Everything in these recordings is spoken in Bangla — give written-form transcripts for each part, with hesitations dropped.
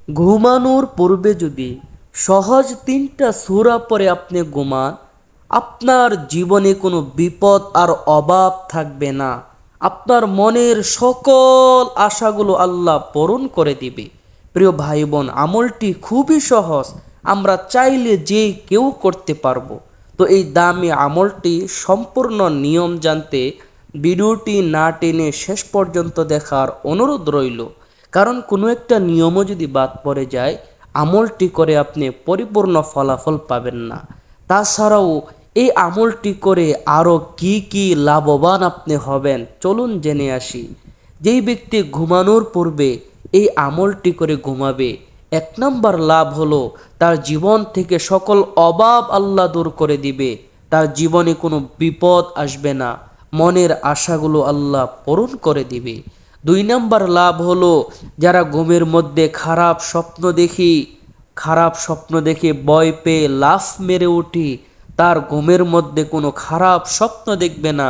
ঘুমানোর পূর্বে যদি সহজ 3টা সূরা পড়ে আপনি ঘুমান, আপনার জীবনে কোনো বিপদ আর অভাব থাকবে না। আপনার মনের সকল আশাগুলো আল্লাহ পূরণ করে দিবে। প্রিয় ভাই বোন, আমলটি খুবই সহজ, আমরা চাইলে যে কেউ করতে পারবো। তো এই দামি আমলটি সম্পূর্ণ নিয়ম জানতে ভিডিওটি না টেনে শেষ পর্যন্ত দেখার অনুরোধ রইল। কারণ কোনো একটা নিয়মও যদি বাদ পড়ে যায়, আমলটি করে আপনি পরিপূর্ণ ফলাফল পাবেন না। তাছাড়াও এই আমলটি করে আরও কি কি লাভবান আপনি হবেন, চলুন জেনে আসি। যেই ব্যক্তি ঘুমানোর পূর্বে এই আমলটি করে ঘুমাবে, 1 নম্বর লাভ হলো তার জীবন থেকে সকল অভাব আল্লাহ দূর করে দিবে। তার জীবনে কোনো বিপদ আসবে না, মনের আশাগুলো আল্লাহ পূরণ করে দিবে। 2 নম্বর লাভ হলো যারা ঘুমের মধ্যে খারাপ স্বপ্ন দেখে ভয় পেয়ে লাফ মেরে উঠি, তার ঘুমের মধ্যে কোনো খারাপ স্বপ্ন দেখবে না।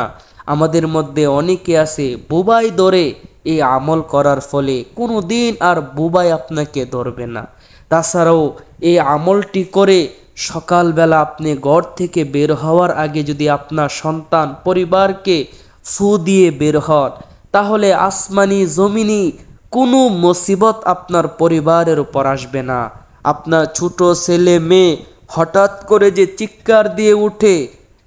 আমাদের মধ্যে অনেকে আছে বুবাই ধরে, এই আমল করার ফলে কোনো দিন আর বুবাই আপনাকে ধরবে না। তাছাড়াও এই আমলটি করে সকালবেলা আপনি ঘর থেকে বের হওয়ার আগে যদি আপনার সন্তান পরিবারকে ফু দিয়ে বের হন, তাহলে আসমানি জমিনি কোনো মুসিবত আপনার পরিবারের উপর আসবে না। আপনার ছোট ছেলে মেয়ে হঠাৎ করে যে চিৎকার দিয়ে উঠে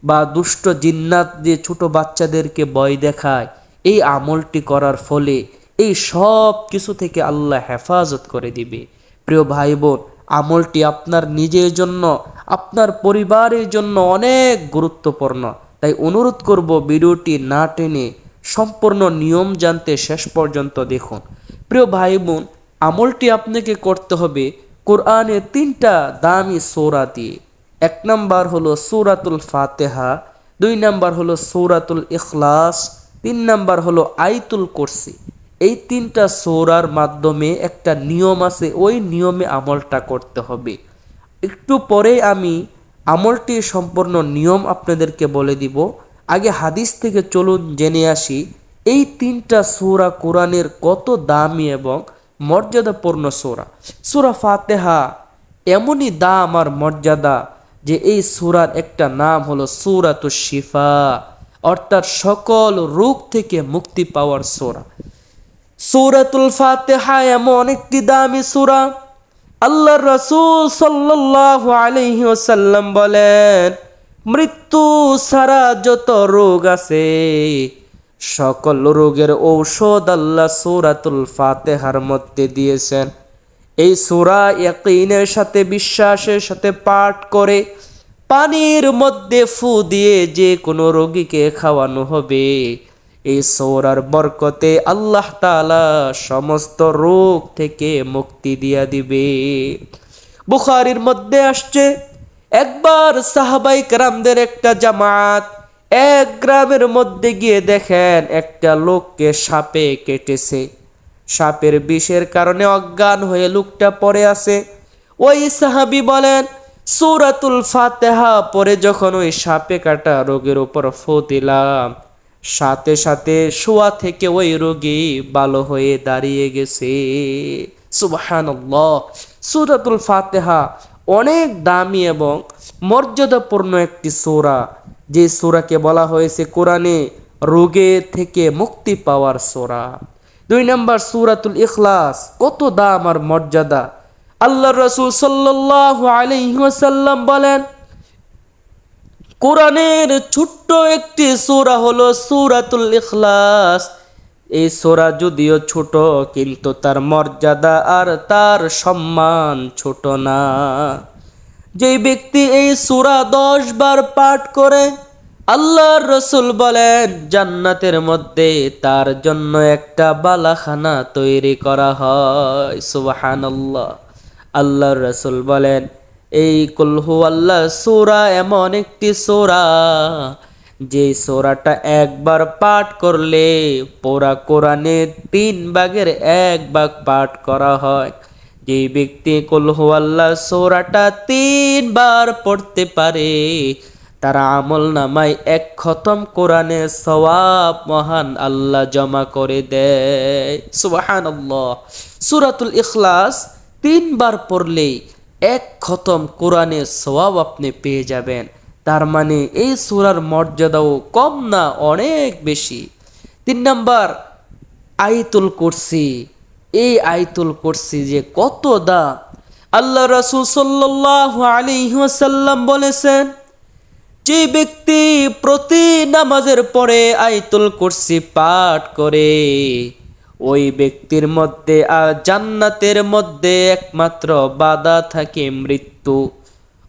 বা দুষ্ট জিন্নাত দিয়ে ছোট বাচ্চাদেরকে ভয় দেখায়, এই আমলটি করার ফলে এই সব কিছু থেকে আল্লাহ হেফাজত করে দিবে। প্রিয় ভাই বোন, আমলটি আপনার নিজের জন্য, আপনার পরিবারের জন্য অনেক গুরুত্বপূর্ণ। তাই অনুরোধ করব ভিডিওটি না টেনে সম্পূর্ণ নিয়ম জানতে শেষ পর্যন্ত দেখুন। প্রিয় ভাই বোন, আমলটি আপনাকে করতে হবে কোরআনে 3টা দামি সূরা দিয়ে। 1 নম্বর হলো সূরাতুল ফাতিহা, 2 নম্বর হলো সূরাতুল ইখলাস, 3 নম্বর হলো আয়াতুল কুরসি। এই 3টা সূরার মাধ্যমে একটা নিয়ম আছে, ওই নিয়মে আমলটা করতে হবে। একটু পরে আমি আমলটির সম্পূর্ণ নিয়ম আপনাদেরকে বলে দিব। আগে হাদিস থেকে চলুন জেনে আসি এই 3টা সূরা কোরআনের কত দামি এবং মর্যাদাপূর্ণ সূরা। সূরা ফাতিহা এমনই দাম আর মর্যাদা যে এই সূরার একটা নাম হলো সূরাতুশ শিফা, অর্থাৎ সকল রোগ থেকে মুক্তি পাওয়ার সূরা। সূরাতুল ফাতিহা এমন একটি দামি সূরা, আল্লাহর রাসূল সাল্লাল্লাহু আলাইহি ওয়াসাল্লাম বলেন, মৃত্যু ছাড়া যত রোগ আছে সকল রোগের ঔষধ আল্লাহ সূরাতুল ফাতিহার মধ্যে দিয়েছেন। এই সূরা ইয়াকিনের সাথে, বিশ্বাসের সাথে পাঠ করে পানির মধ্যে ফু দিয়ে যে কোনো রোগীকে খাওয়ানো হবে, এই সূরার বরকতে আল্লাহ তাআলা সমস্ত রোগ থেকে মুক্তি দিয়া দিবে। বুখারীর মধ্যে আসছে, একবার সাহাবায়ে কেরামদের একটা জামাত এক গ্রামের মধ্যে গিয়ে দেখেন একটা লোককে সাপে কেটেছে। সাপের বিষের কারণে অজ্ঞান হয়ে লোকটা পড়ে আছে। ওই সাহাবী বলেন, সূরাতুল ফাতিহা পরে যখন ওই সাপে কাটা রোগের উপর ফু দিলাম, সাথে সাথে শোয়া থেকে ওই রোগী ভালো হয়ে দাঁড়িয়ে গেছে। সুবহানাল্লাহ। সূরাতুল ফাতিহা অনেক দামি এবং মর্যাদাপূর্ণ একটি সূরা, যে সূরাকে বলা হয়েছে কোরআনে রোগের থেকে মুক্তি পাওয়ার সূরা। 2 নম্বর সূরাতুল ইখলাস, কত দাম আর মর্যাদা। আল্লাহর রাসূল সাল্লাল্লাহু আলাইহি ওয়াসাল্লাম বলেন, কোরআনের ছোট্ট একটি সূরা হলো সূরাতুল ইখলাস। এই সূরা যদিও ছোট, কিন্তু তার মর্যাদা আর তার সম্মান ছোট না। যেই ব্যক্তি এই সূরা 10 বার পাঠ করে, আল্লাহর রাসূল বলেন জান্নাতের মধ্যে তার জন্য একটা বালাখানা তৈরি করা হয়। সুবহানাল্লাহ। আল্লাহর রাসূল বলেন, এই কুল হুয়াল্লাহ সূরা এমন একটি সূরা, যে সূরাটা একবার পাঠ করলে পুরা কোরআনের 3 ভাগের 1 ভাগ পাঠ করা হয়। যে ব্যক্তি কুল হুয়াল্লাহ সূরাটা 3 বার পড়তে পারে, তার আমল নামায় 1 খতম কোরআনের সওয়াব মহান আল্লাহ জমা করে দেয়। সুবহানাল্লাহ। সূরাতুল ইখলাস 3 বার পড়লেই 1 খতম কোরআনের সওয়াব আপনি পেয়ে যাবেন। তার মানে এই সূরার মর্যাদাও কম না, অনেক বেশি। 3 নাম্বার আয়াতুল কুরসি। এই আয়াতুল কুরসি যে কত দাম! আল্লাহ রাসূল সাল্লাল্লাহু আলাইহি ওয়াসাল্লাম বলেছেন, যে ব্যক্তি প্রতি নামাজের পরে আয়াতুল কুরসি পাঠ করে ওই ব্যক্তির মধ্যে জান্নাতের মধ্যে একমাত্র বাধা থাকে মৃত্যু।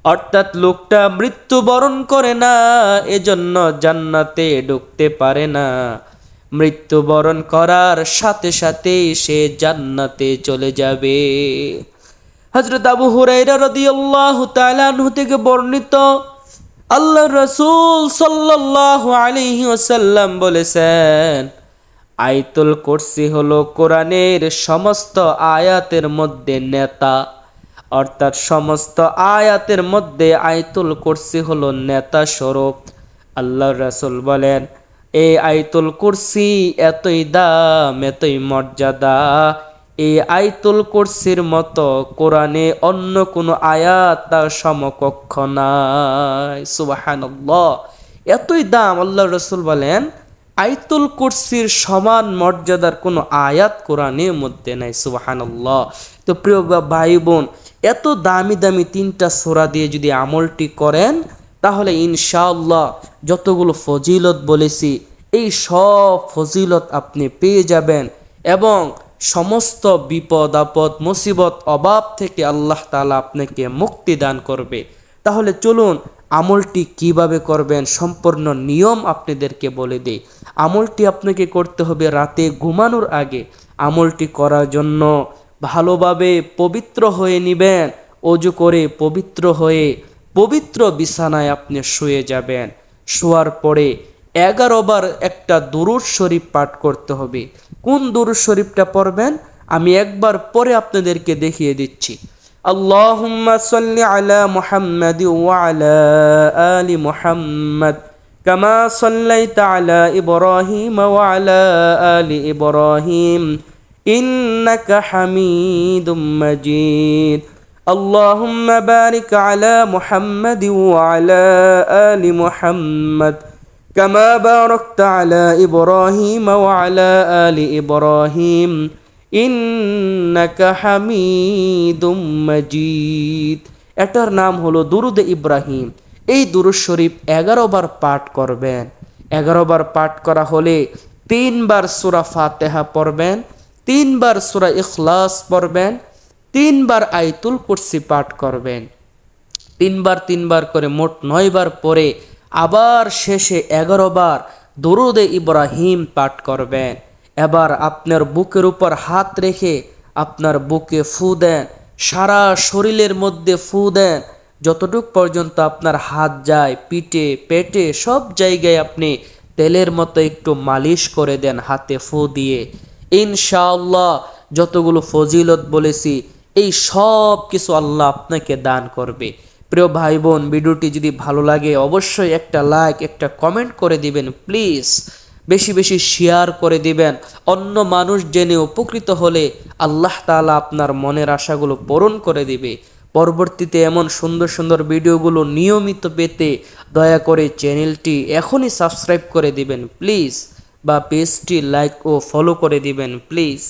অর্থাৎ লোকটা মৃত্যুবরণ করে না, এজন্য জান্নাতে ঢুকতে পারে না। মৃত্যুবরণ করার সাথে সাথেই সে জান্নাতে চলে যাবে। হযরত আবু হুরায়রা রাদিয়াল্লাহু তাআলা আনহু থেকে বর্ণিত, আল্লাহ রাসূল সাল্লাল্লাহু আলাইহি ওয়াসাল্লাম বলেছেন, আয়াতুল কুরসি হলো কোরআনের সমস্ত আয়াতের মধ্যে নেতা। অর্থাৎ সমস্ত আয়াতের মধ্যে আয়াতুল কুরসি হলো নেতা স্বরূপ। আল্লাহ রাসূল বলেন, এই আয়াতুল কুরসি এতই দাম, এতই মর্যাদা, এই আয়াতুল কুরসির মতো কোরআনে অন্য কোনো আয়াত তার সমকক্ষ নাই। সুবহানাল্লাহ, এতই দাম। আল্লাহ রাসূল বলেন, আয়াতুল কুরসির সমান মর্যাদার কোনো আয়াত কোরআনের মধ্যে নাই। সুবহানাল্লাহ। তো প্রিয় ভাই বোন, এত দামি দামি 3টা সূরা দিয়ে যদি আমলটি করেন, তাহলে ইনশাআল্লাহ যতগুলো ফজিলত বলেছি এই সব ফজিলত আপনি পেয়ে যাবেন এবং সমস্ত বিপদ আপদ মুসিবত অভাব থেকে আল্লাহ তাআলা আপনাকে মুক্তি দান করবে। তাহলে চলুন আমলটি কিভাবে করবেন সম্পূর্ণ নিয়ম আপনাদেরকে বলে দেই। আমলটি আপনাকে করতে হবে রাতে ঘুমানোর আগে। আমলটি করার জন্য ভালোভাবে পবিত্র হয়ে নেবেন, ওযু করে পবিত্র হয়ে পবিত্র বিছানায় আপনি শুয়ে যাবেন। শোয়ার পরে 11 বার একটা দুরূদ শরীফ পাঠ করতে হবে। কোন দুরূদ শরীফটা পড়বেন আমি একবার পরে আপনাদেরকে দেখিয়ে দিচ্ছি। আল্লাহুম্মা সাল্লি আলা মুহাম্মাদি ওয়া আলা আলি মুহাম্মাদ কামা সাল্লাইতা আলা ইব্রাহিম ওয়া আলা আলি ইব্রাহিম ইন্নাকা হামিদুম মাজিদ। আল্লাহুম্মা বারিক আলা মুহাম্মাদি ওয়া আলা আলি মুহাম্মাদ কামা বারাকতা আলা ইব্রাহিম ওয়া আলা আলি ইব্রাহিম ইন্নাকা হামিদুম মাজিদ। এটার নাম হলো দুরুদে ইব্রাহিম। এই দুরূদ শরীফ 11 বার পাঠ করবেন। 11 বার পাঠ করা হলে 3 বার সূরা ফাতিহা পড়বেন, 3 বার সূরা ইখলাস পড়বেন, 3 বার আয়াতুল কুরসি পাঠ করবেন। 3 বার করে মোট 9 বার পরে আবার শেষে 11 বার দুরুদে ইব্রাহিম পাঠ করবেন। এবার আপনার বুকের উপর হাত রেখে আপনার বুকে ফু দেন, সারা শরীরের মধ্যে ফু দেন, যতটুক পর্যন্ত আপনার হাত যায়, পিঠে পেটে সব জায়গায় আপনি তেলের মতো একটু মালিশ করে দেন হাতে ফু দিয়ে। ইনশাআল্লাহ যতগুলো ফজিলত বলেছি এই সব কিছু আল্লাহ আপনাকে দান করবে। প্রিয় ভাই বোন, ভিডিওটি যদি ভালো লাগে অবশ্যই একটা লাইক, একটা কমেন্ট করে দিবেন প্লিজ। বেশি বেশি শেয়ার করে দিবেন, অন্য মানুষ জেনে উপকৃত হলে আল্লাহ তাআলা আপনার মনের আশাগুলো পূরণ করে দিবে। পরবর্তীতে এমন সুন্দর সুন্দর ভিডিওগুলো নিয়মিত পেতে দয়া করে চ্যানেলটি এখনই সাবস্ক্রাইব করে দিবেন প্লিজ, বা পেজটি লাইক ও ফলো করে দিবেন প্লিজ।